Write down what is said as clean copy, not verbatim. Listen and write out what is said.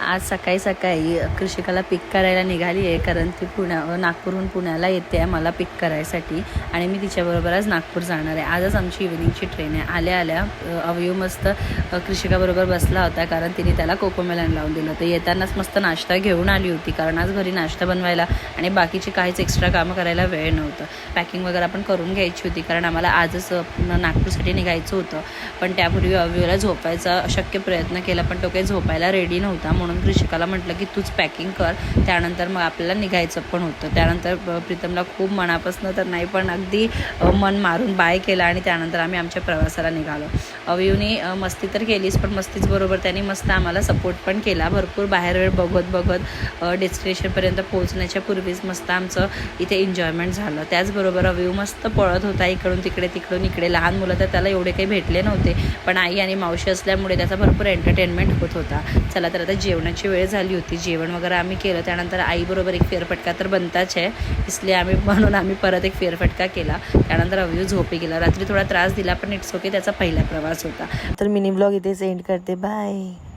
आज सकाळी सकाळी कृषिकाला पिक करायला निघाली आहे, कारण ती नागपूरहून पुण्याला येते आहे मला पिक करायसाठी आणि मी तिच्याबरोबर आज नागपूर जाणार आहे. आजच आमची इव्हिनिंगची ट्रेन आहे. आल्या आल्या अवयव मस्त कृषिकाबरोबर बसला होता, कारण तिने त्याला कोकोमेलन लावून दिलं होतं. येतानाच मस्त नाश्ता घेऊन आली होती, कारण आज घरी नाश्ता बनवायला आणि बाकीची काहीच एक्स्ट्रा कामं करायला वेळ नव्हतं. पॅकिंग वगैरे आपण करून घ्यायची होती, कारण आम्हाला आजच नागपूरसाठी निघायचं होतं. पण त्यापूर्वी अवयवला झोपायचा अशक्य प्रयत्न केला, पण तो काही झोपायला रेडी नव्हता. म्हणून कृषिकाला म्हटलं की तूच पॅकिंग कर, त्यानंतर मग आपल्याला निघायचं पण होतं. त्यानंतर प्रीतमला खूप मनापासून तर नाही, पण अगदी मन मारून बाय केला आणि त्यानंतर आम्ही आमच्या प्रवासाला निघालो. अवयूने मस्ती तर केलीच, पण मस्तीच बरोबर त्यांनी मस्त आम्हाला सपोर्ट पण केला. भरपूर बाहेर वेळ बघत डेस्टिनेशनपर्यंत पोहोचण्याच्या पूर्वीच मस्त आमचं इथे एन्जॉयमेंट झालं. त्याचबरोबर अवयू मस्त पळत होता इकडून इकडे. लहान मुलं तर त्याला एवढे काही भेटले नव्हते, पण आई आणि मावशी असल्यामुळे त्याचा भरपूर एंटरटेनमेंट होत होता. चला तर आता जेवणाची वेळ झाली होती. जेवण वगैरे आम्ही केलं. त्यानंतर आईबरोबर एक फेरफटका तर बनताच आहे, इसलिए आम्ही परत एक फेरफटका केला. त्यानंतर अवयू झोपी गेला. रात्री थोडा त्रास दिला, पण इट्स ओके, त्याचा पहिला प्रवास होता. तर मिनी ब्लॉग इथेच एंड करते. बाय.